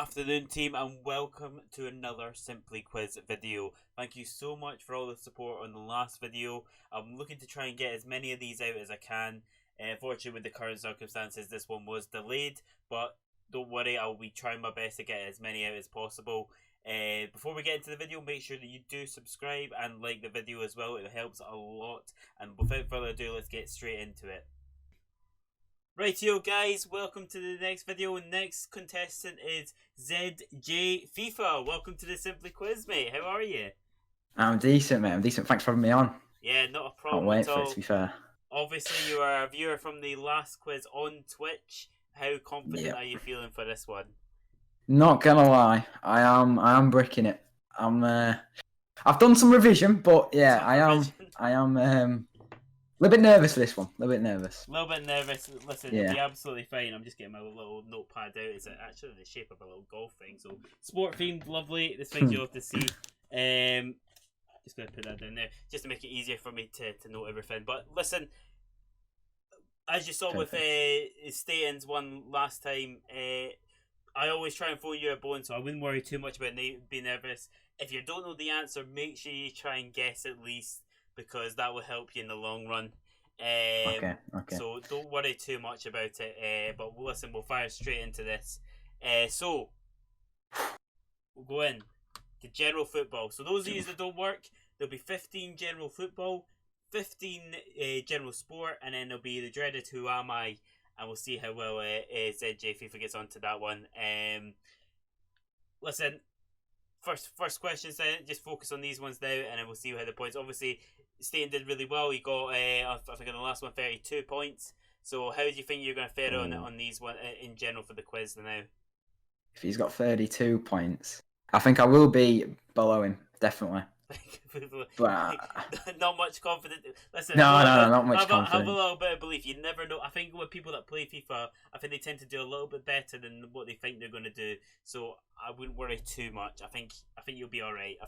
afternoon, team, and welcome to another Simply Quiz video. Thank you so much for all the support on the last video. I'm looking to try and get as many of these out as I can. Fortunately, with the current circumstances, this one was delayed, but don't worry, I'll be trying my best to get as many out as possible. Before we get into the video, make sure that you do subscribe and like the video as well. It helps a lot. And without further ado, let's get straight into it. Rightio guys, welcome to the next video. Next contestant is ZJayFifa. Welcome to the Simply Quiz, mate. How are you? I'm decent, mate. I'm decent. Thanks for having me on. Yeah, not a problem Can't wait at all. for it, to be fair. Obviously, you are a viewer from the last quiz on Twitch. How confident are you feeling for this one? Not gonna lie, I am bricking it. I've done some revision, but yeah, I am a little bit nervous for this one. A little bit nervous. Listen, Yeah. It'll be absolutely fine. I'm just getting my little notepad out. It's actually the shape of a little golf thing. So, sport themed, lovely. This thing you'll have to see. Just going to put that down there just to make it easier for me to note everything. But listen, as you saw with Staten's one last time, I always try and throw you a bone, so I wouldn't worry too much about being nervous. If you don't know the answer, make sure you try and guess at least, because that will help you in the long run. Okay. So don't worry too much about it. But listen, we'll fire straight into this. So we'll go in to general football. So those of you that don't work, there'll be 15 general football, 15 general sport, and then there'll be the dreaded Who Am I? And we'll see how well ZJayFifa gets onto that one. Listen, first questions then, just focus on these ones now, and then we'll see how the points. Obviously, Staten did really well. He got, I think in the last one, 32 points. So how do you think you're going to fare on these one in general for the quiz now? If he's got 32 points, I think I will be below him, definitely. But not much confidence. Listen, no, not much confidence. Have a little bit of belief. You never know. I think with people that play FIFA, I think they tend to do a little bit better than what they think they're going to do. So I wouldn't worry too much. I think you'll be all right.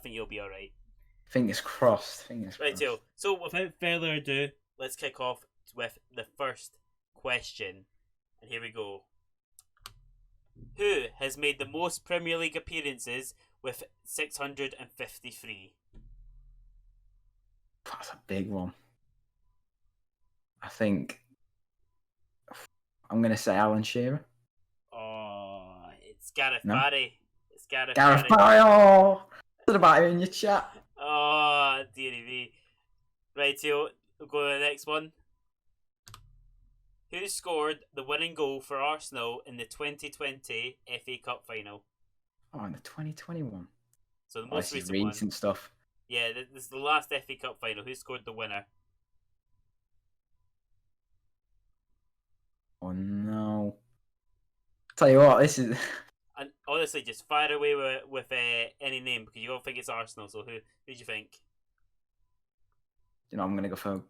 Fingers crossed. Right, so without further ado, let's kick off with the first question. And here we go. Who has made the most Premier League appearances with 653? That's a big one. I think I'm going to say Alan Shearer. Oh, it's Gareth No? Barry. It's Gareth Barry. Oh, what about you in your chat? Oh, dearie me. Right, we'll go to the next one. Who scored the winning goal for Arsenal in the 2020 FA Cup final? Oh, in the 2021. So the most this is recent recent one. stuff. Yeah, this is the last FA Cup final. Who scored the winner? Oh no! Tell you what, this is. And honestly, just fire away with any name, because you don't think it's Arsenal. So who do you think? You know, I'm gonna go for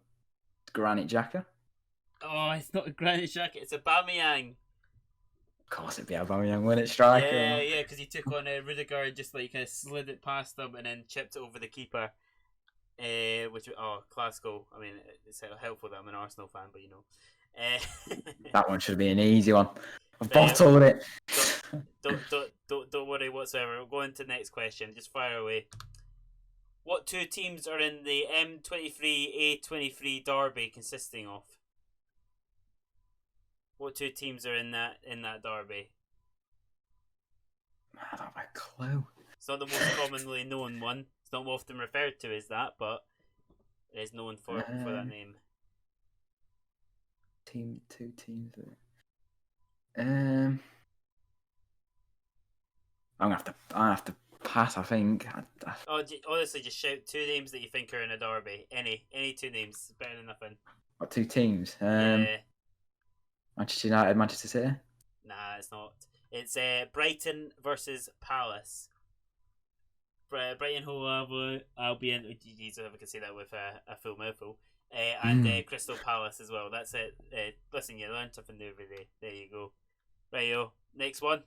Granit Xhaka. Oh, it's not a Granit Xhaka. It's Aubameyang. Of course, it'd be Aubameyang, wouldn't it, striker? Yeah, because he took on Rudiger and just like kind of slid it past him and then chipped it over the keeper. Class goal. I mean, it's helpful that I'm an Arsenal fan, but you know. That one should be an easy one. I bottled it. Don't worry whatsoever. We'll go into the next question. Just fire away. What two teams are in the M23A23 derby consisting of? What two teams are in that derby? I don't have a clue. It's not the most commonly known one. It's not often referred to as that, but it is known for that name. Two teams. I'm gonna have to pass. I think. Honestly, just shout two names that you think are in a derby. Any two names, better than nothing. What two teams? Yeah. Manchester United, Manchester City. Nah, it's not. It's Brighton versus Palace. Brighton Hove Albion. Jeez, I can say that with a full mouthful. And Crystal Palace as well. That's it. Listen, you learn something new every day. There you go. Right, yo. Next one.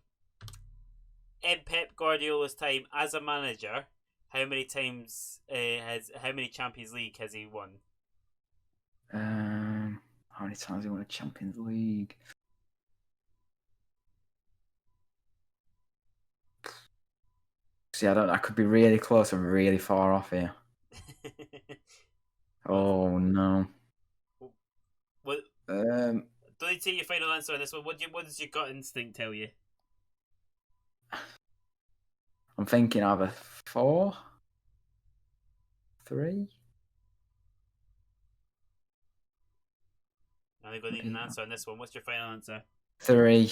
In Pep Guardiola's time as a manager, how many Champions League has he won? How many times he won a Champions League? See, I don't. I could be really close and really far off here. Oh no. What? Um, Don't you say your final answer on this one? What does your gut instinct tell you? I'm thinking either 4, 3. I think I need an answer on this one. What's your final answer? 3.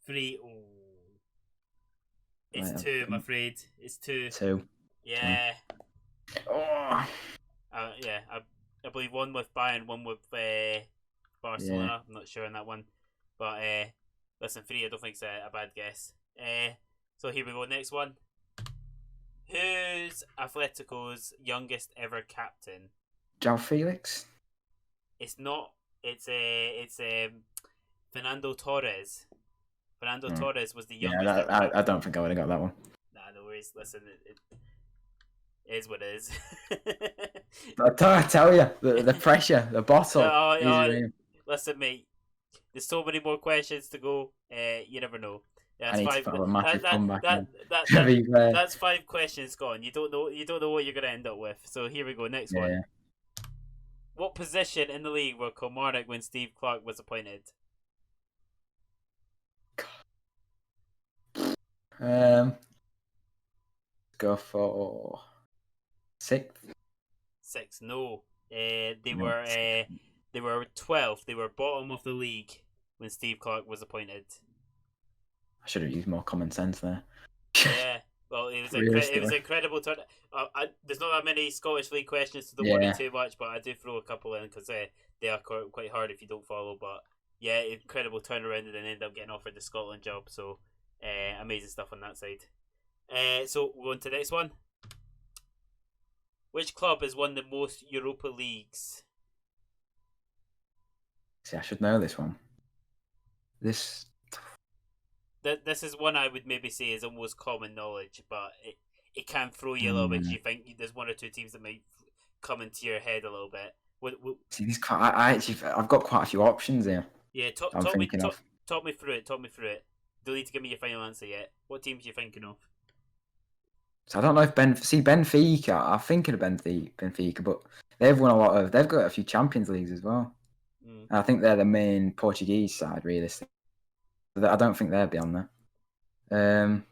3. Oh. It's Right, 2, I'm afraid. It's 2. 2. Yeah. Oh. Yeah. I believe one with Bayern, one with Barcelona. Yeah. I'm not sure on that one. But listen, 3, I don't think it's a bad guess. So here we go. Next one. Who's Atletico's youngest ever captain? João Felix. It's not. It's Fernando Torres. Fernando Torres was the youngest. Yeah, I don't think I would have got that one. Nah, no worries. Listen, it is what it is. I tell you, the pressure, the bottle. Listen, mate. There's so many more questions to go. You never know. That's I need 5. To put a massive comeback. That's 5 questions gone. You don't know. You don't know what you're gonna end up with. So here we go. Next one. What position in the league were Kilmarnock when Steve Clarke was appointed? Go for 6th. 6. No. They were 12th. They were bottom of the league when Steve Clarke was appointed. I should have used more common sense there. Yeah. Well, it was incredible. There's not that many Scottish League questions, so don't worry too much. But I do throw a couple in because they are quite hard if you don't follow. But yeah, incredible turnaround and then end up getting offered the Scotland job. So amazing stuff on that side. So we're on to the next one. Which club has won the most Europa Leagues? See, I should know this one. This is one I would maybe say is almost common knowledge, but it can throw you a little bit because you think there's 1 or 2 teams that might come into your head a little bit. See, I've got quite a few options here. Yeah, talk me through it. Talk me through it. Don't need to give me your final answer yet. What teams are you thinking of? So I don't know if Benfica. I'm thinking of Benfica, but they've won a lot of. They've got a few Champions Leagues as well. I think they're the main Portuguese side, realistically. I don't think they'll be on there.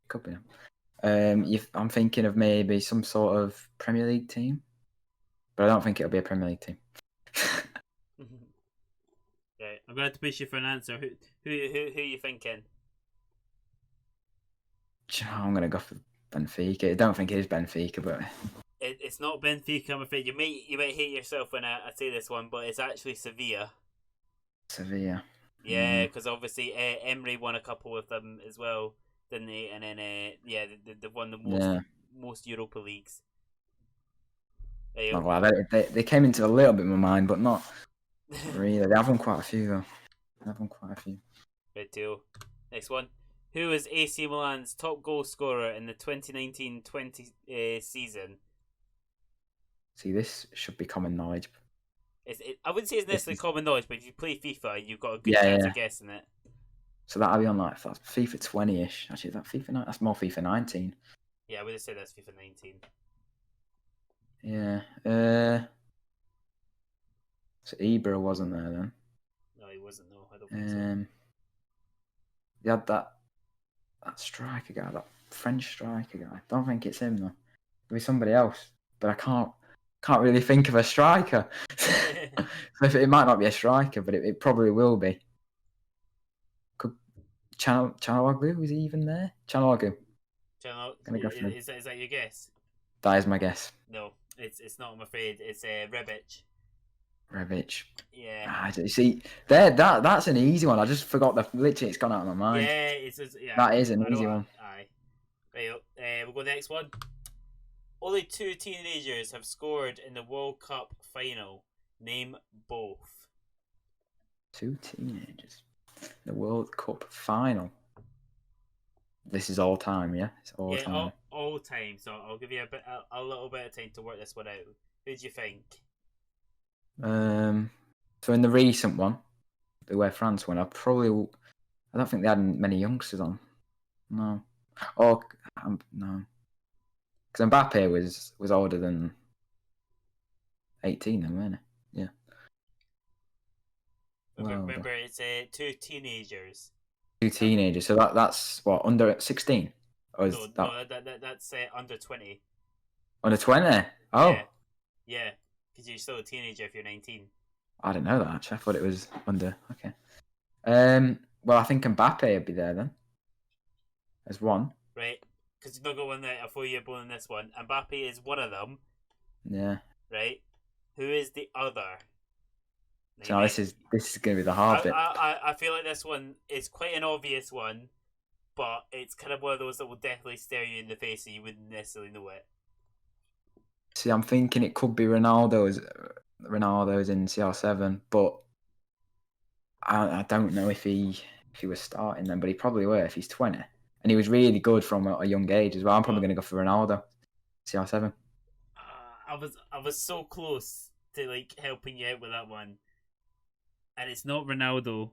Could be. I'm thinking of maybe some sort of Premier League team, but I don't think it'll be a Premier League team. Okay, I'm going to push you for an answer. Who are you thinking? I'm gonna go for Benfica. I don't think it is Benfica, but it's not Benfica. I'm afraid you might hate yourself when I say this one, but it's actually Sevilla. Sevilla. Yeah, because obviously Emery won a couple with them as well, didn't they? And then they've won the most Europa Leagues. Well, they came into a little bit of my mind, but not really. They have won quite a few though. Good deal. Next one. Who was AC Milan's top goal scorer in the 2019-20 season? See, this should be common knowledge. I wouldn't say it's necessarily common knowledge, but if you play FIFA, you've got a good chance of guessing it. So that'll be on that's FIFA 20-ish. Actually, is that FIFA 9? That's more FIFA 19. Yeah, I would have said that's FIFA 19. Yeah. So Ibra wasn't there then. No, he wasn't. No, I don't think so. He had that striker guy, that French striker guy. Don't think it's him though. It'll be somebody else, but I can't really think of a striker. So it might not be a striker, but it probably will be. Could Chanaloglu, was he even there? Chanaloglu. Is that your guess? That is my guess. No, it's not. I'm afraid it's Rebic. Rebic. Yeah. See, that's an easy one. I just forgot literally it's gone out of my mind. Yeah, that is an easy one. Aye. Right, we'll go next one. Only 2 teenagers have scored in the World Cup final. Name both. 2 teenagers. The World Cup final. This is all time, yeah? It's all time. All time. So I'll give you a little bit of time to work this one out. Who do you think? So in the recent one, where France won, I don't think they had many youngsters on. No. Oh, no. Because Mbappe was older than 18 then, wasn't he? Yeah. Remember, it's two teenagers. Two teenagers. So that's what, under 16? Or is That's under 20. Under 20? Oh. Yeah. Because you're still a teenager if you're 19. I didn't know that, actually. I thought it was under. Okay. Well, I think Mbappe would be there then. As one. Right. Because you've not got one there, a 4-year born in this one. Mbappe is one of them. Yeah. Right. Who is the other? So this is going to be the hard bit. I feel like this one is quite an obvious one, but it's kind of one of those that will definitely stare you in the face and you wouldn't necessarily know it. See, I'm thinking it could be Ronaldo's in CR7, but I don't know if he was starting then, but he probably were if he's 20. And he was really good from a young age as well. I'm probably going to go for Ronaldo, CR7. I was so close to like helping you out with that one. And it's not Ronaldo.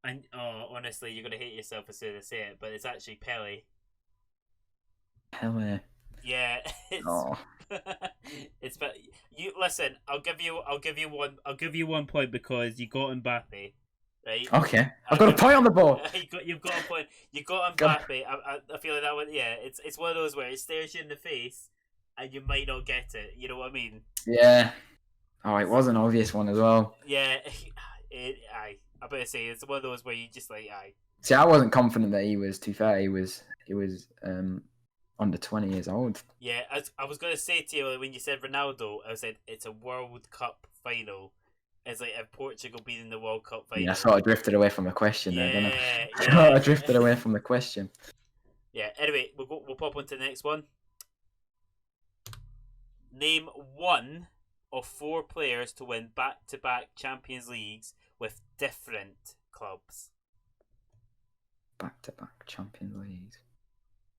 And honestly, you're gonna hate yourself as soon as I say it, but it's actually Pele. Pele. Yeah, it's but you listen. I'll give you 1 point because you got Mbappe, right? Okay, I've got a point on the board. You've got a point. You got Mbappe. I feel like that one. Yeah, it's one of those where it stares you in the face, and you might not get it. You know what I mean? Yeah. Oh, it was an obvious one as well. Yeah, I better say it's one of those where you just like See, I wasn't confident that he was. To be fair, he was under 20 years old. Yeah, I was gonna say to you like, when you said Ronaldo, I said it's a World Cup final. It's like if Portugal being in the World Cup final. Yeah, I sort of drifted away from the question there, didn't I? Yeah. I drifted away from the question. Yeah. Anyway, we'll pop on to the next one. Name one of 4 players to win back-to-back Champions Leagues with different clubs. Back-to-back Champions Leagues.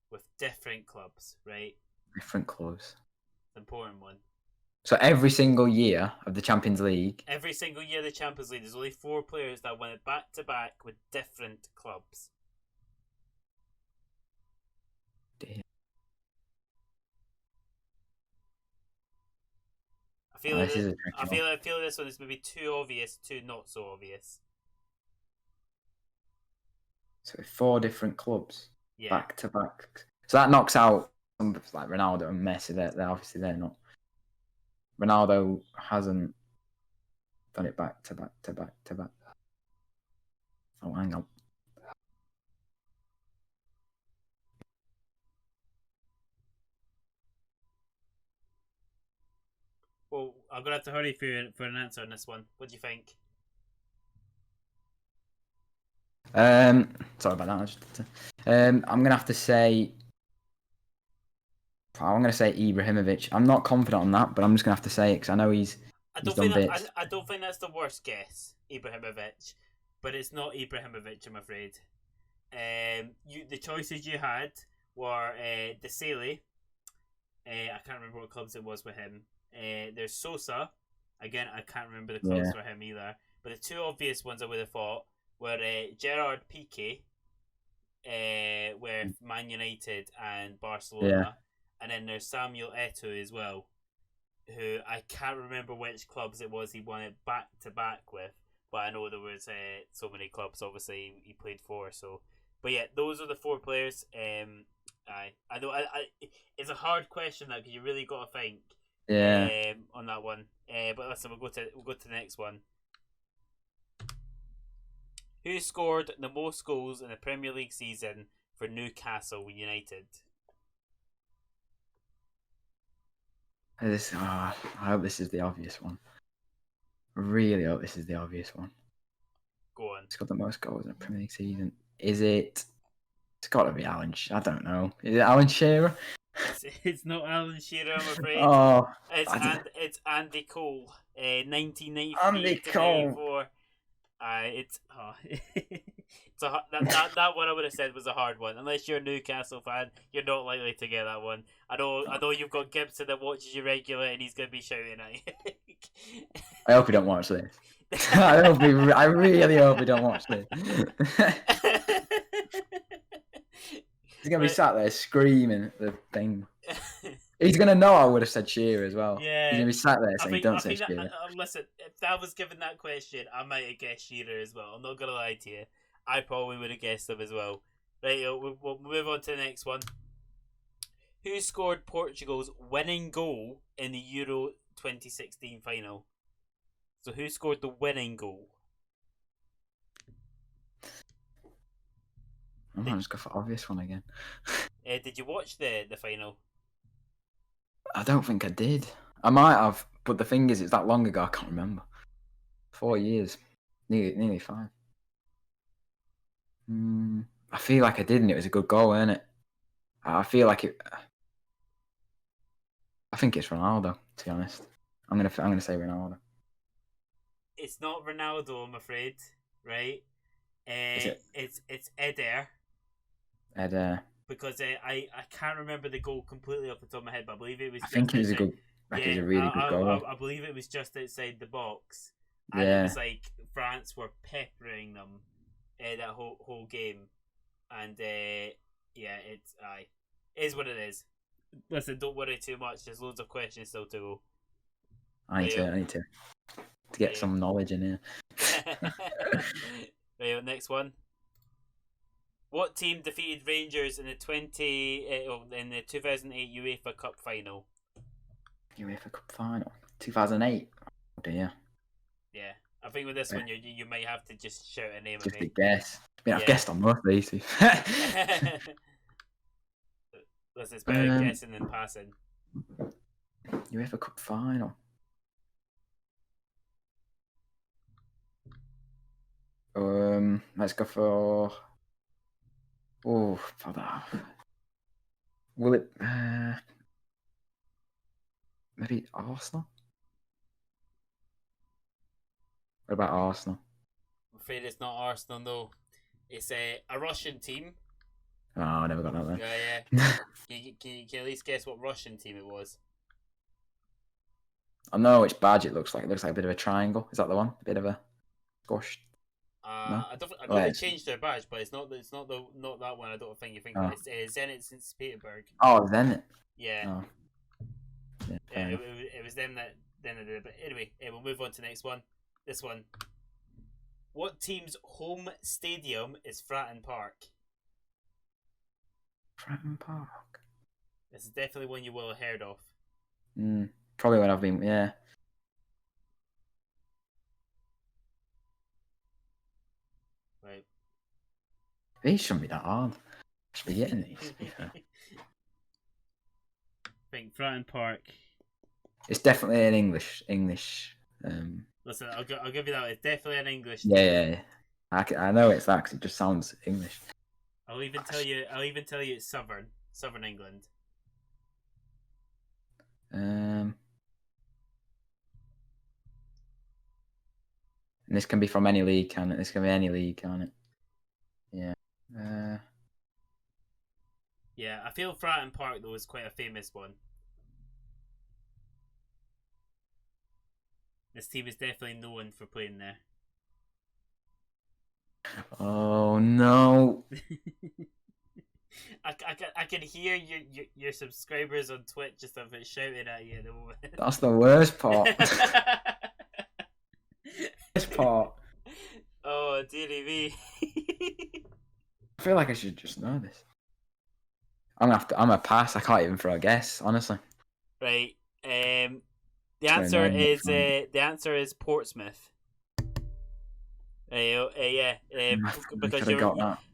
With different clubs, right? Different clubs. It's an important one. So every single year of the Champions League? Every single year of the Champions League, there's only 4 players that win it back-to-back with different clubs. Damn. I feel like this one is maybe too obvious, too not so obvious. So 4 different clubs, yeah, back to back. So that knocks out some like Ronaldo and Messi. They're obviously they're not. Ronaldo hasn't done it back to back to back to back. Oh, hang on. Well, I'm gonna have to hurry for an answer on this one. What do you think? Sorry about that. I'm gonna have to say. I'm gonna say Ibrahimovic. I'm not confident on that, but I'm just gonna have to say it because I know he's done bits. I don't think that's the worst guess, Ibrahimovic, but it's not Ibrahimovic, I'm afraid. The choices you had were De Sele. I can't remember what clubs it was with him. There's Sosa. Again, I can't remember the clubs for him either. But the 2 obvious ones I would have thought were Gerard Piqué, with Man United and Barcelona. Yeah. And then there's Samuel Eto'o as well, who I can't remember which clubs it was he won it back to back with, but I know there was so many clubs obviously he played for. So, but yeah, those are the 4 players. I know it's a hard question that because you really got to think. On that one. But listen, we'll go to the next one. Who scored the most goals in the Premier League season for Newcastle United? I hope this is the obvious one. I really hope this is the obvious one. Go on. He's got the most goals in the Premier League season. Is it? It's got to be Alan. I don't know. Is it Alan Shearer? It's not Alan Shearer, I'm afraid. Oh, it's Andy Cole. 1993 Andy Cole. 94. That one I would have said was a hard one. Unless you're a Newcastle fan, you're not likely to get that one. I know you've got Gibson that watches you regular, and he's going to be shouting at you. I hope you don't watch this. I really hope you don't watch this. He's gonna be sat there screaming at the thing. He's gonna know I would have said Shearer as well. Yeah, he's gonna be sat there saying, "Don't say that, Shearer." listen, if that was given that question, I might have guessed Shearer as well. I'm not gonna lie to you. I probably would have guessed him as well. Right, we'll move on to the next one. Who scored Portugal's winning goal in the Euro 2016 final? So who scored the winning goal? I'm just go for obvious one again. Did you watch the final? I don't think I did. I might have, but the thing is, it's that long ago. I can't remember. 4 years, nearly 5. I feel like I did, and it was a good goal, isn't it? I feel like it. I think it's Ronaldo. To be honest, I'm gonna say Ronaldo. It's not Ronaldo, I'm afraid. Right? Is it? It's Eder. Eder. Because I can't remember the goal completely off the top of my head, but I believe it was. I think it was a good. Yeah, it was a really good goal. I believe it was just outside the box, and it was like France were peppering them that whole game, and yeah, it is what it is. Listen, don't worry too much. There's loads of questions still to go. I need to get some knowledge in here. Right, next one. What team defeated Rangers in the 2008 UEFA Cup final? UEFA Cup final, 2008. Oh dear. Yeah, I think with this one you might have to just shout a name. Just a guess. I mean, I've guessed on most of these. Listen, it's better guessing than passing. UEFA Cup final. Let's go for. Oh, for that. Will it? Maybe Arsenal. What about Arsenal? I'm afraid it's not Arsenal, though. It's a Russian team. Oh, I never got that then. Yeah. Can you at least guess what Russian team it was? I know which badge it looks like. It looks like a bit of a triangle. Is that the one? A bit of a squash. No? I know they changed their badge, but it's not that one. I don't think you think it's Zenit St. Petersburg. Oh, Zenit. Yeah. Oh. Yeah, it was them that then did it. But anyway, we'll move on to the next one. This one. What team's home stadium is Fratton Park? Fratton Park. This is definitely one you will have heard of. Probably when I've been, yeah. Right. These shouldn't be that hard. I should be getting these. I think Fratton Park. It's definitely an English. Listen, I'll give you that. It's definitely an English. Yeah. I know it's that because it just sounds English. I'll even tell you it's Southern England. And this can be from any league, can it? This can be any league, can it? Yeah. Yeah, I feel Fratton Park though is quite a famous one. This team is definitely known for playing there. Oh no! I can hear your subscribers on Twitch just a bit shouting at you at the moment. That's the worst part. This part. Oh dearie me! I feel like I should just know this. I'm gonna pass. I can't even throw a guess, honestly. Right. The answer is Portsmouth.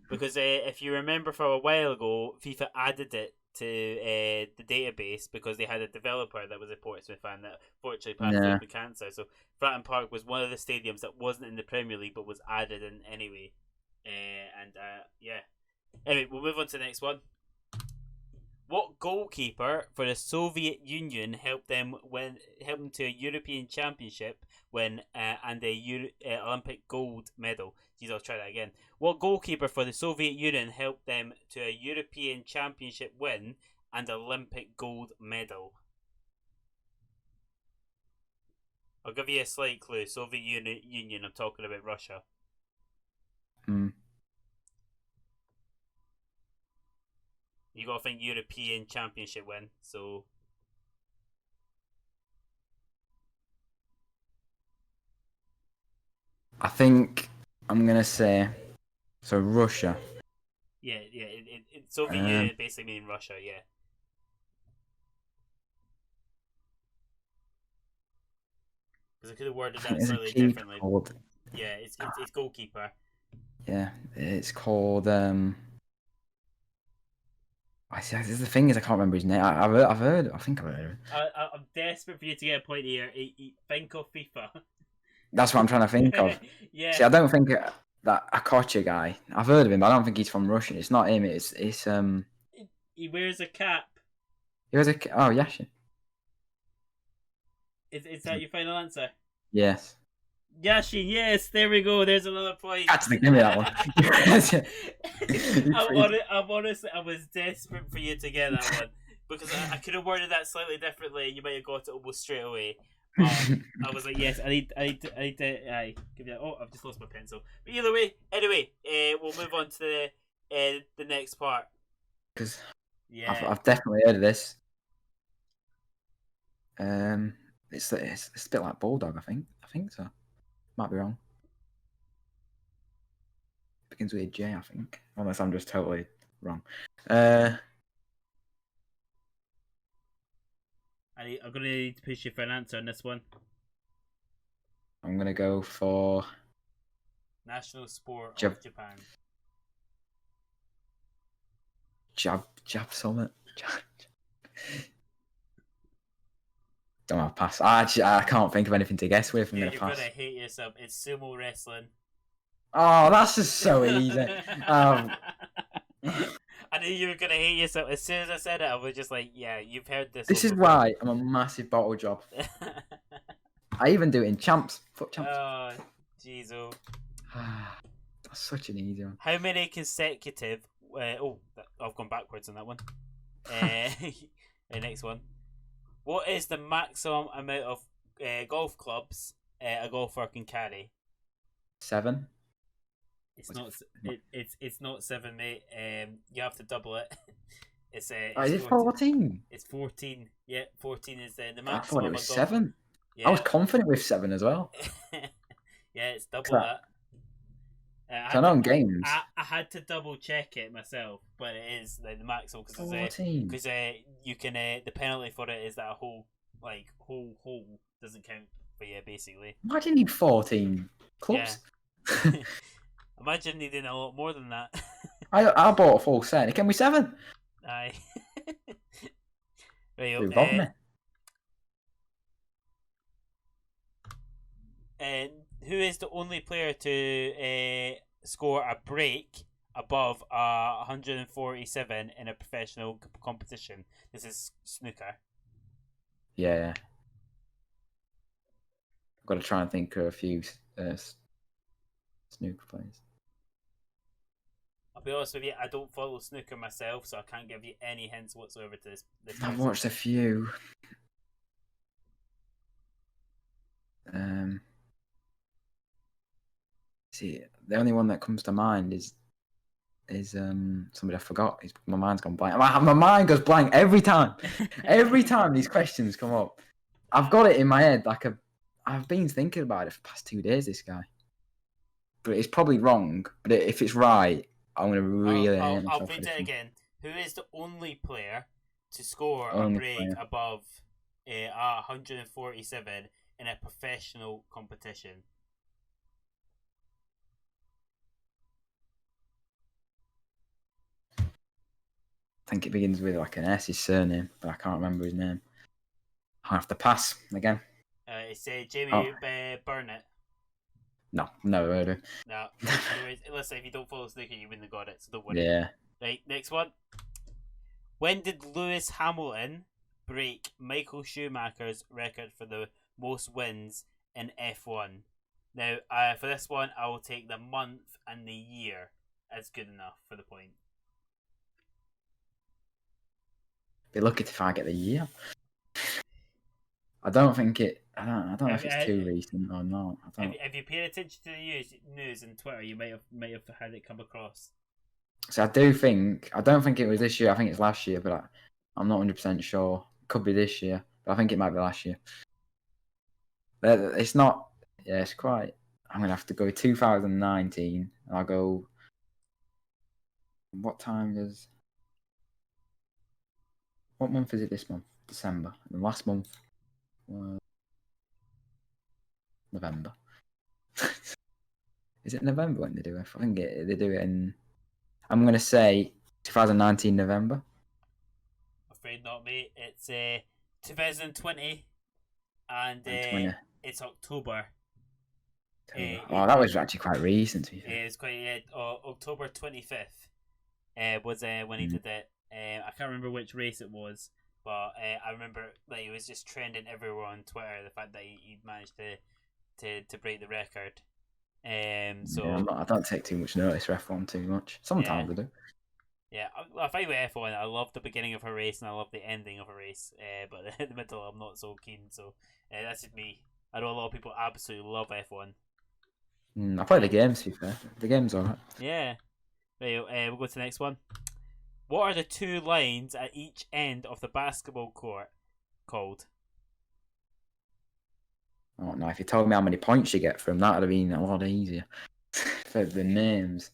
Because if you remember from a while ago, FIFA added it to the database because they had a developer that was a Portsmouth fan that fortunately passed away with cancer. So Fratton Park was one of the stadiums that wasn't in the Premier League but was added in anyway. Anyway, we'll move on to the next one. What goalkeeper for the Soviet Union helped them to a European Championship win and a Olympic gold medal? Jeez, I'll try that again. What goalkeeper for the Soviet Union helped them to a European Championship win and Olympic gold medal? I'll give you a slight clue. Soviet Union, I'm talking about Russia. You got to think European Championship win. So I think I'm gonna say so. Russia. yeah. Soviet Union basically mean Russia. Yeah. Because I could have worded that slightly differently. Called... Yeah, it's goalkeeper. Yeah, it's called. The thing is, I can't remember his name. I've heard. I think I've heard of it. I'm desperate for you to get a point here. Think of FIFA. That's what I'm trying to think of. Yeah. See, I don't think that Akocha guy. I've heard of him, but I don't think he's from Russia. It's not him. It's He wears a cap. He was Yashin. Is that your final answer? Yes. Yashin, yes, there we go. There's another point. Give me that one. I'm honest. I was desperate for you to get that one because I could have worded that slightly differently. You might have got it almost straight away. I was like, yes, I need to give you. Oh, I've just lost my pencil. But either way, anyway, we'll move on to the next part. Because I've definitely heard of this. It's a bit like Bulldog, I think so. Might be wrong. Begins with a J, I think. Unless I'm just totally wrong. I'm gonna need to push you for an answer on this one. I'm gonna go for national sport of Japan. Jab Summit. Don't have pass. I can't think of anything to guess with. You're gonna hate yourself. It's sumo wrestling. Oh, that's just so easy. I knew you were gonna hate yourself. As soon as I said it, I was just like, "Yeah, you've heard this." This is why I'm a massive bottle job. I even do it in foot champs. Oh, jeez, oh. That's such an easy one. How many consecutive? I've gone backwards on that one. The next one. What is the maximum amount of golf clubs a golfer can carry? 7. It's not. It's not 7, mate. You have to double it. It's is it 14? It's 14. Yeah, 14 is the maximum. I thought it was 7. Yeah. I was confident with 7 as well. Yeah, it's double that. I know in games. I had to double check it myself, but it is the maximum because you can the penalty for it is that a whole doesn't count for you basically. Why do you need 14 clubs? Yeah. Imagine needing a lot more than that. I bought a full set. Can we 7? Aye. Right, and who is the only player to score a break above 147 in a professional competition? This is snooker. Yeah. I've got to try and think of a few snooker players. I'll be honest with you, I don't follow snooker myself, so I can't give you any hints whatsoever to this I've watched a few. See, the only one that comes to mind is somebody I forgot. My mind's gone blank. My mind goes blank every time. Every time these questions come up, I've got it in my head. I've been thinking about it for the past 2 days. This guy, but it's probably wrong. But if it's right, I'm gonna really. I'll read it again. Who is the only player to score a break above 147 in a professional competition? I think it begins with an S, his surname, but I can't remember his name. I have to pass again. It's Jamie Burnett. No, never heard of him. No. Anyways, listen, if you don't follow snooker, you wouldn't have got it, so don't worry. Yeah. Right, next one. When did Lewis Hamilton break Michael Schumacher's record for the most wins in F1? Now, for this one, I will take the month and the year as good enough for the point. Be lucky if I get the year. I don't know if it's too recent or not. Have you paid attention to the news and Twitter? You might have had it come across. So I don't think it was this year. I think it's last year, but I'm not 100% sure. Could be this year, but I think it might be last year. It's not. Yeah, it's quite. I'm gonna have to go 2019. I'll go. What time does? What month is it this month? December. And the last month was November. Is it November when they do it? I think they do it in. I'm gonna say 2019 November. Afraid not, mate. It's 2020, and 20. it's October. Oh, that was actually quite recent. To be fair. It's quite October 25th. Was when he did it. I can't remember which race it was, but I remember like it was just trending everywhere on Twitter. The fact that he managed to break the record. So yeah, I don't take too much notice for F1 too much. Sometimes I do. Yeah, I find with F1, I love the beginning of a race and I love the ending of a race. But in the middle, I'm not so keen. So that's just me. I know a lot of people absolutely love F1. I play the games. To be fair, the game's alright. Yeah. Right, we'll go to the next one. What are the two lines at each end of the basketball court called? Oh no! If you told me how many points you get from that, would have been a lot easier. For the names.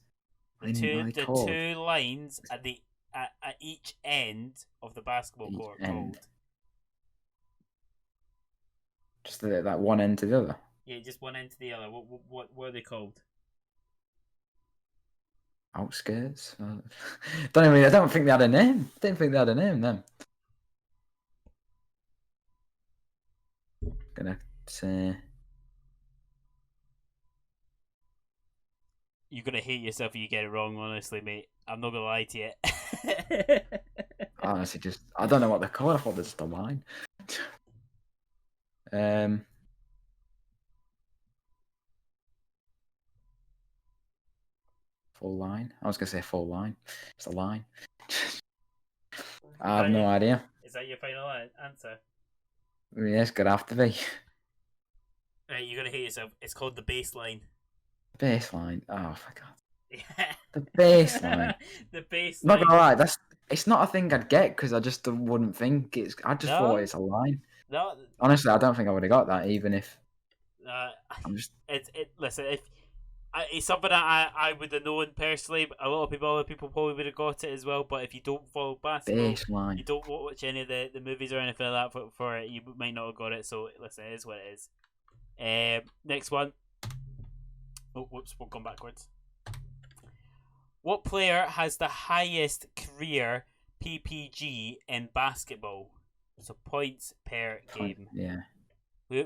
The two lines at each end of the basketball court called. Just that one end to the other. Yeah, just one end to the other. What were they called? Outskirts. I don't think they had a name. I didn't think they had a name then. Gonna say. You're gonna hate yourself if you get it wrong, honestly, mate. I'm not gonna lie to you. Honestly, I don't know what they're called. I thought they're just a line. Full line. I was gonna say full line. It's a line. I have no idea. Is that your final answer? Yeah, it's gonna have to be. Right, you're gonna hate yourself. It's called the baseline. Baseline. Oh, for God. Yeah. The baseline. The baseline. Not gonna lie, it's not a thing I'd get because I just wouldn't think it's. I just thought it's a line. No. Honestly, I don't think I would have got that even if. I'm just. Listen. It's something that I would have known personally. But a lot of other people probably would have got it as well. But if you don't follow basketball, baseline. You don't watch any of the movies or anything like that for it, you might not have got it. So listen, it is what it is. Next one. Oh, whoops! We'll come backwards. What player has the highest career PPG in basketball? So points per game. Yeah.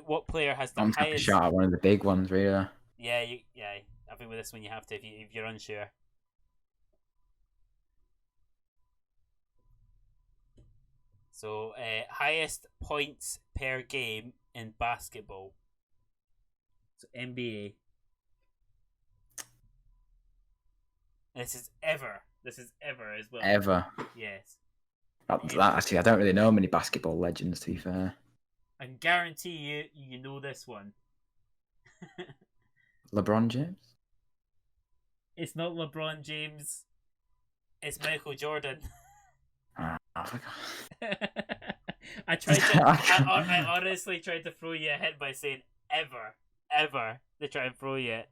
What player has the I'm highest? Shot at one of the big ones, really. Yeah, I think with this one you have to if you're unsure. So, highest points per game in basketball. So NBA. This is ever as well. Ever. Yes. That actually, I don't really know many basketball legends, to be fair. I can guarantee you know this one. LeBron James? It's not LeBron James. It's Michael Jordan. I forgot. I honestly tried to throw you a hit by saying ever to try and throw you.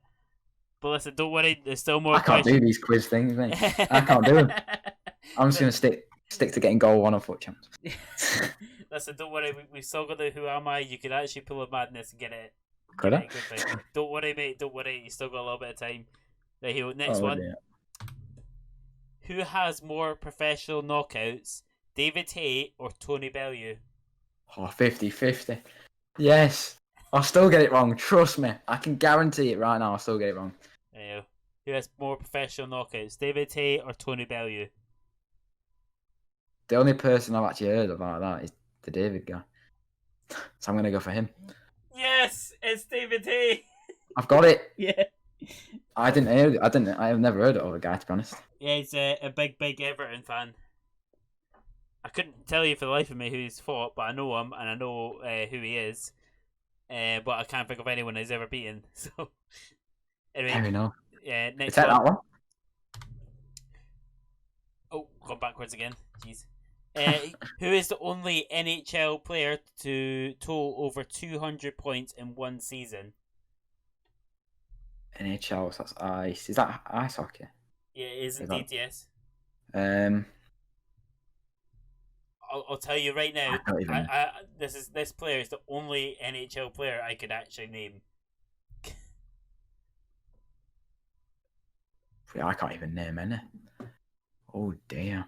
But listen, don't worry. There's still more. I can't do these quiz things, mate. I can't do them. I'm just gonna stick to getting goal 1 on foot champs. Listen, don't worry. We've still got the Who Am I? You could actually pull a madness and get it. Could I? Don't worry, mate. Don't worry. You still got a little bit of time. Right here, next one. Dear. Who has more professional knockouts, David Hay or Tony Bellew? Oh, 50-50. Yes. I'll still get it wrong. Trust me. I can guarantee it right now. I'll still get it wrong. Who has more professional knockouts, David Hay or Tony Bellew? The only person I've actually heard about that is the David guy. So I'm going to go for him. Yes, it's David Hay. I've got it. Yeah. I've never heard of the guy, to be honest. Yeah, he's a big Everton fan. I couldn't tell you for the life of me who he's fought, but I know him and I know who he is. But I can't think of anyone he's ever beaten. So, anyway, Fair enough. Yeah, next Take one. that one. backwards again. Jeez. Who is the only NHL player to total over 200 points in one season? NHL, so that's ice. Is that ice hockey? Yeah, it is indeed, yes. Um, I'll tell you right now. I don't even. This player is the only NHL player I could actually name. I can't even name any. Oh dear.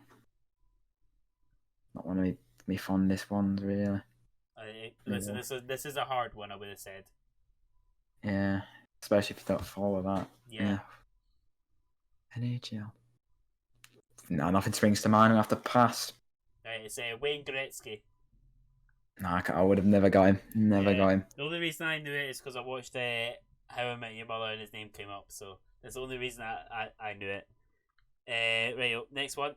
Not one of me fondest ones, really. Listen, this is a hard one, I would have said. Yeah, especially if you don't follow that. Yeah. NHL. No, nothing springs to mind. I have to pass. It's Wayne Gretzky. No, I would have never got him. Never got him. The only reason I knew it is because I watched How I Met Your Mother and his name came up. So that's the only reason I knew it. Right, next one.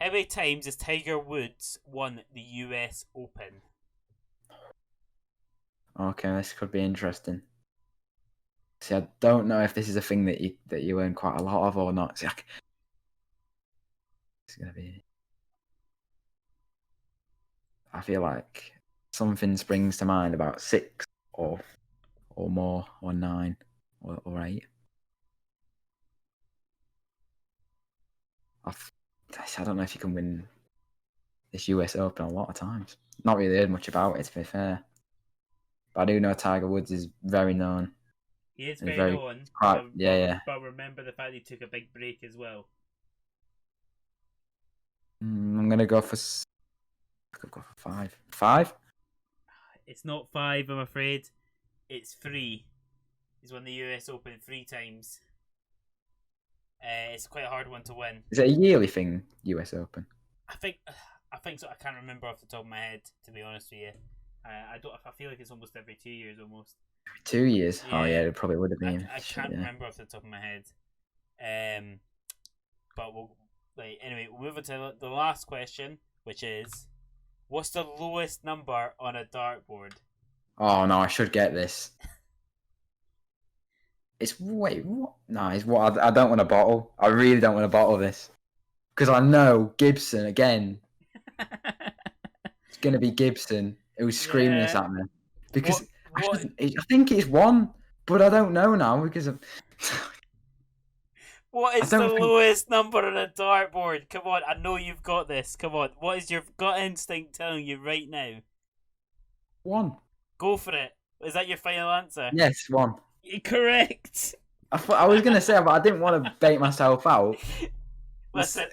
How many times has Tiger Woods won the US Open? Okay, this could be interesting. See, I don't know if this is a thing that you earn quite a lot of or not. See, it's gonna be. I feel like something springs to mind about 6 or more, or 9 or 8. I don't know if you can win this US Open a lot of times. Not really heard much about it, to be fair. But I do know Tiger Woods is very known. He is very known. But remember the fact he took a big break as well. I'm gonna go for. I could go for 5. 5? It's not 5, I'm afraid. It's 3. He's won the US Open 3 times. It's quite a hard one to win. Is it a yearly thing, US Open? I think so. I can't remember off the top of my head, to be honest with you. I feel like it's almost every 2 years almost. 2 years? Yeah, oh yeah, it probably would have been. I can't remember off the top of my head. But anyway, we'll move on to the last question, which is, what's the lowest number on a dartboard? Oh no, I should get this. It's wait, what? No, it's what I don't want a bottle. I really don't want a bottle of this because I know Gibson again. It's gonna be Gibson who was screaming this at me because I think it's 1, but I don't know now because of. What is the lowest number on a dartboard? Come on, I know you've got this. Come on, what is your gut instinct telling you right now? 1. Go for it. Is that your final answer? Yes, 1. You're correct. I was gonna say, but I didn't want to bait myself out. Listen,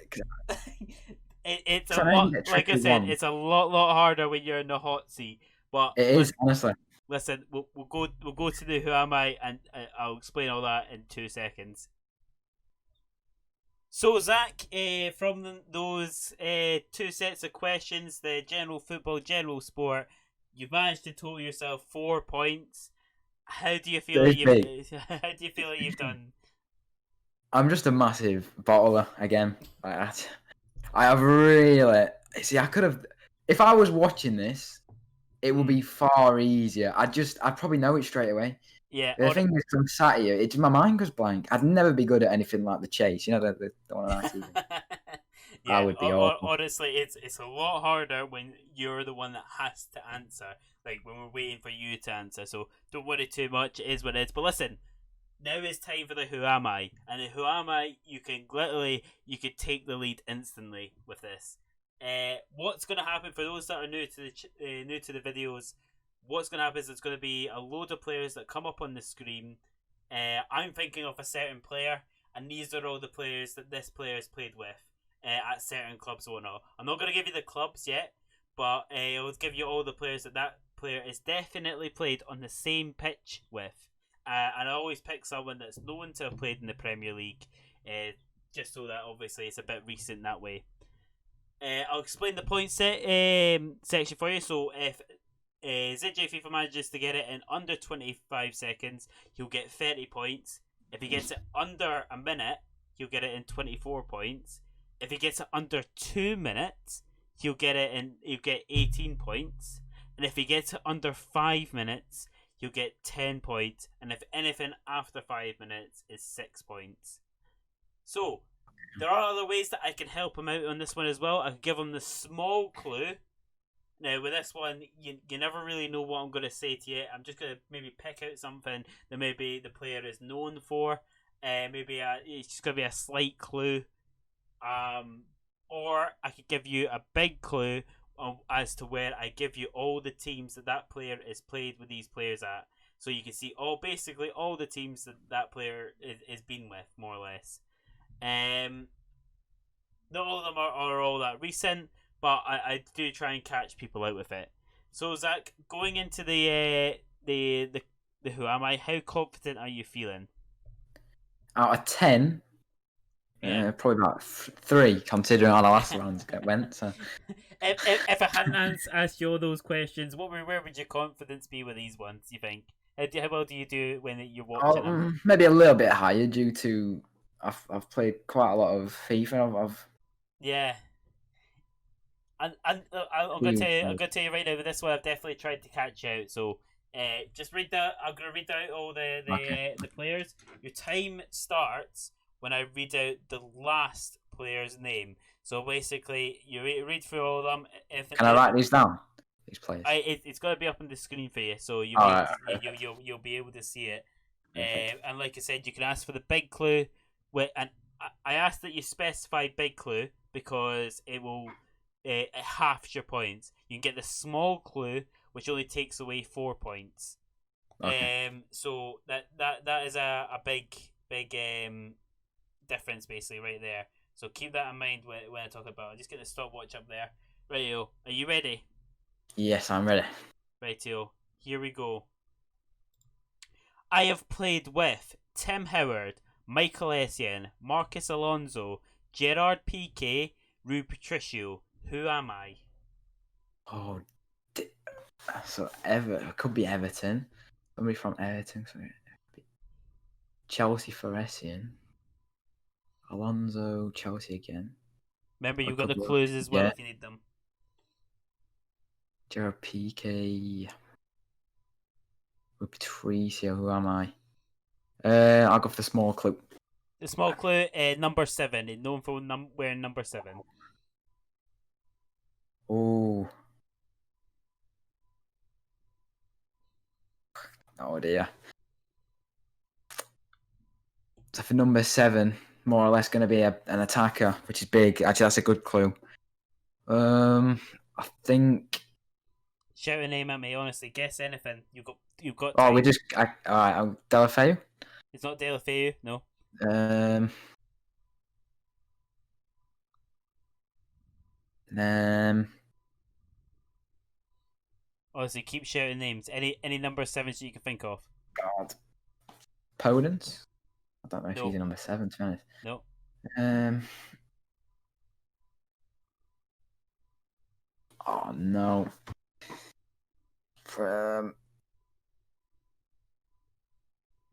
it's a lot. Like I said, it's a lot harder when you're in the hot seat. But it is, honestly. Listen, we'll go to the Who Am I, and I'll explain all that in 2 seconds. So Zach, from those 2 sets of questions, the general football, general sport, you've managed to total yourself 4 points. How do you feel? How do you feel like you've done? I'm just a massive bottler again. I have really I could have. If I was watching this, it would be far easier. I'd probably know it straight away. Yeah. The thing is, I'm sat here, my mind goes blank. I'd never be good at anything like the chase. You know, the one on TV. Yeah, I would be awful. Honestly, it's a lot harder when you're the one that has to answer. Like when we're waiting for you to answer. So don't worry too much. It is what it is. But listen, now it's time for the Who Am I? And the Who Am I? You could take the lead instantly with this. What's going to happen for those that are new to the videos? What's going to happen is there's going to be a load of players that come up on the screen. I'm thinking of a certain player, and these are all the players that this player has played with at certain clubs or not. I'm not going to give you the clubs yet, but I'll give you all the players that player is definitely played on the same pitch with. And I always pick someone that's known to have played in the Premier League, just so that obviously it's a bit recent that way. I'll explain the point section for you. So if ZJayFifa manages to get it in under 25 seconds, he'll get 30 points. If he gets it under a minute, he'll get it in 24 points. If he gets it under 2 minutes, he'll get 18 points. And if he gets it under 5 minutes, he'll get 10 points. And if anything after 5 minutes is 6 points. So, There are other ways that I can help him out on this one as well. I could give him the small clue. Now, with this one, you never really know what I'm going to say to you. I'm just going to maybe pick out something that maybe the player is known for. Maybe it's just going to be a slight clue. Or I could give you a big clue as to where I give you all the teams that player is played with these players at. So you can see basically all the teams that player is been with, more or less. Not all of them are all that recent, but I do try and catch people out with it. So Zach, going into the Who Am I? How confident are you feeling? Out of 10, probably about 3, considering how the last rounds went. So. If I hadn't asked you all those questions, where would your confidence be with these ones? You think? How well do you do when you're watching them? Maybe a little bit higher due to I've played quite a lot of FIFA. Yeah. And I'm gonna tell you right now with this one, I've definitely tried to catch out. So just read that. I'm gonna read out all the players. Your time starts when I read out the last player's name. So basically, you read through all of them. Can I write these down? These players. It's got to be up on the screen for you, so you'll be able to see it. And like I said, you can ask for the big clue. And I asked that you specify big clue because it will halves your points. You can get the small clue, which only takes away 4 points. Okay. So that is a big difference basically right there. So keep that in mind when I talk about it. I'm just get the stopwatch up there. Rightio, are you ready? Yes, I'm ready. Rightio, here we go. I have played with Tim Howard, Michael Essien, Marcus Alonso, Gerard Piqué, Rui Patricio. Who am I? Oh, so it could be Everton. Somebody from Everton. Chelsea for Essien. Alonso, Chelsea again. Remember, you've got the clues as well if you need them. Gerard Piqué. Patricio, who am I? I'll go for the small clue. The small clue, number 7. It's known for wearing number 7. Oh. Oh dear. So for number 7, more or less going to be an attacker, which is big. Actually, that's a good clue. I think. Shout a name at me, honestly. Guess anything. You've got. Oh, we just. All right, Delafeu. It's not Delafeu, no. Honestly, keep shouting names. Any number 7s that you can think of. God. Podence? I don't know if he's a number 7, to be honest. No. Oh no.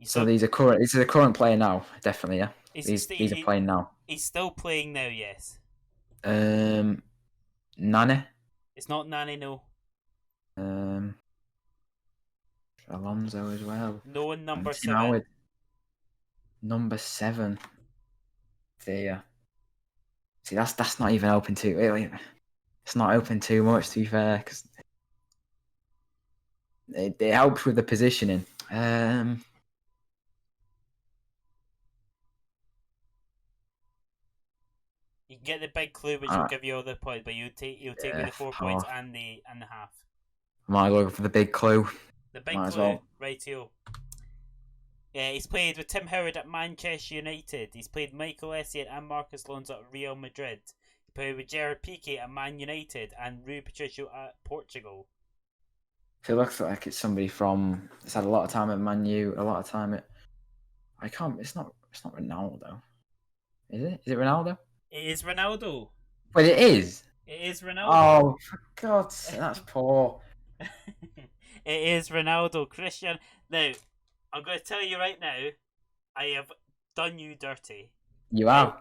So these are current. This is a current player now, definitely. Yeah. These are playing now. He's still playing now. Yes. Nane. It's not Nane, no. Alonso as well. No one number 7. Number 7. There. See, that's not even open too. Wait. It's not open too much, to be fair, because it helps with the positioning. You can get the big clue, which will give you all the points, but you'll take away the 4 points and the half. I might go for the big clue. The big clue, rightio. Yeah, he's played with Tim Howard at Manchester United. He's played Michael Essien and Marcus Alonso at Real Madrid. He played with Gerard Piqué at Man United and Rui Patricio at Portugal. It looks like it's somebody from. It's had a lot of time at Man U, a lot of time at. I can't. It's not Ronaldo. Is it? Is it Ronaldo? It is Ronaldo. Wait, it is. It is Ronaldo. Oh, for God's sake, that's poor. It is Ronaldo, Christian. Now, I'm going to tell you right now, I have done you dirty. You have.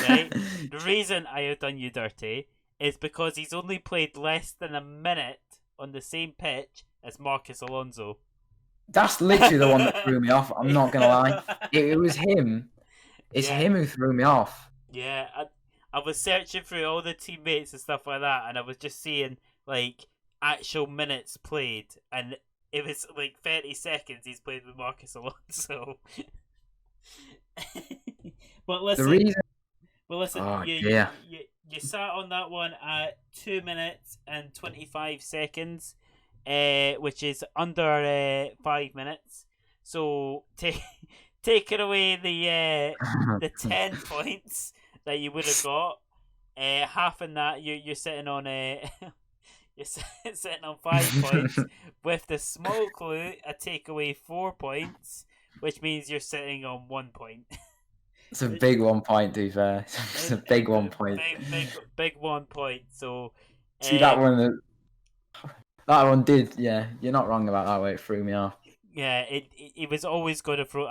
Right? The reason I have done you dirty is because he's only played less than a minute on the same pitch as Marcus Alonso. That's literally the one that threw me off. I'm not going to lie. It was him. It's him who threw me off. Yeah, I was searching through all the teammates and stuff like that, and I was just seeing like actual minutes played, and it was like 30 seconds he's played with Marcus Alonso. but The listen, reason, but listen, oh you, you dear, you you sat on that one at 2 minutes and 25 seconds, which is under 5 minutes. So taking away the 10 points that you would have got, half in that you're sitting on you're sitting on 5 points. With the small clue, I take away 4 points, which means you're sitting on 1 point. it's a big 1 point. To be fair, it's a big 1 point. Big 1 point. So, See that um, one? That one did. Yeah, you're not wrong about that. Way it threw me off. yeah, it was always going to throw.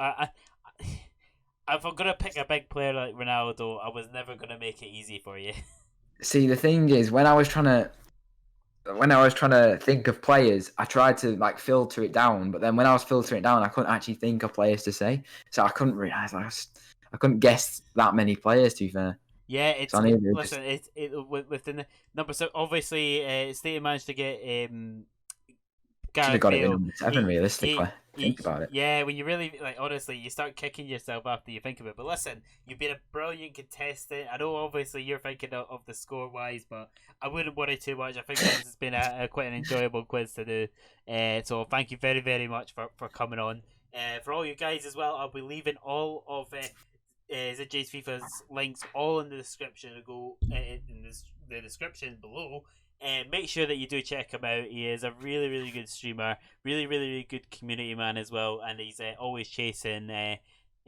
If I'm gonna pick a big player like Ronaldo, I was never gonna make it easy for you. See, the thing is, when I was trying to think of players, I tried to like filter it down, but then when I was filtering it down, I couldn't actually think of players to say, so I couldn't realize I couldn't guess that many players. To be fair, Yeah, so I needed to just listen. Within the number. So obviously, State managed to get should have Gareth got it in Bale. #7 realistically. Think about it. Yeah, when you really like, honestly, you start kicking yourself after you think of it. But listen, you've been a brilliant contestant. I know, obviously, you're thinking of the score wise, but I wouldn't worry too much. I think this has been a quite an enjoyable quiz to do. So thank you very, very much for coming on. For all you guys as well, I'll be leaving all of ZJayFifa's links all in the description. Go in the description below. And make sure that you do check him out. He is a really, really good streamer, really, really, really good community man as well, and he's always chasing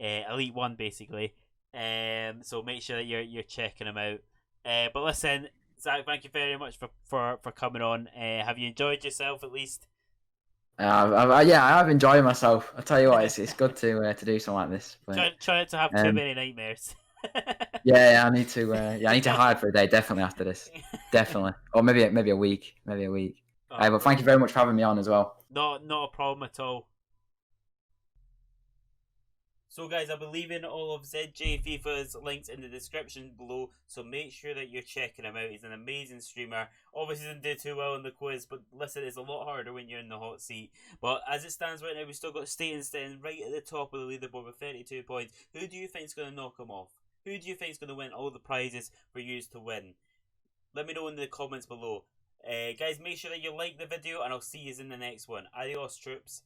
Elite One basically. So make sure that you're checking him out. But listen, Zach, thank you very much for coming on. Have you enjoyed yourself at least? Yeah, I have enjoyed myself. I tell you what, it's good to do something like this. But Try not to have too um, many nightmares. yeah, I need to. I need to hide for a day definitely after this. Definitely, or maybe a week. Maybe a week. Oh, But thank you very much for having me on as well. not a problem at all. So, guys, I'll be leaving all of ZJayFifa's links in the description below, so make sure that you're checking him out. He's an amazing streamer. Obviously, didn't do too well in the quiz, but listen, it's a lot harder when you're in the hot seat. But as it stands right now, we've still got Staten standing right at the top of the leaderboard with 32 points. Who do you think is going to knock him off? Who do you think is going to win all the prizes for you to win? Let me know in the comments below. Guys, make sure that you like the video, and I'll see you in the next one. Adios, troops.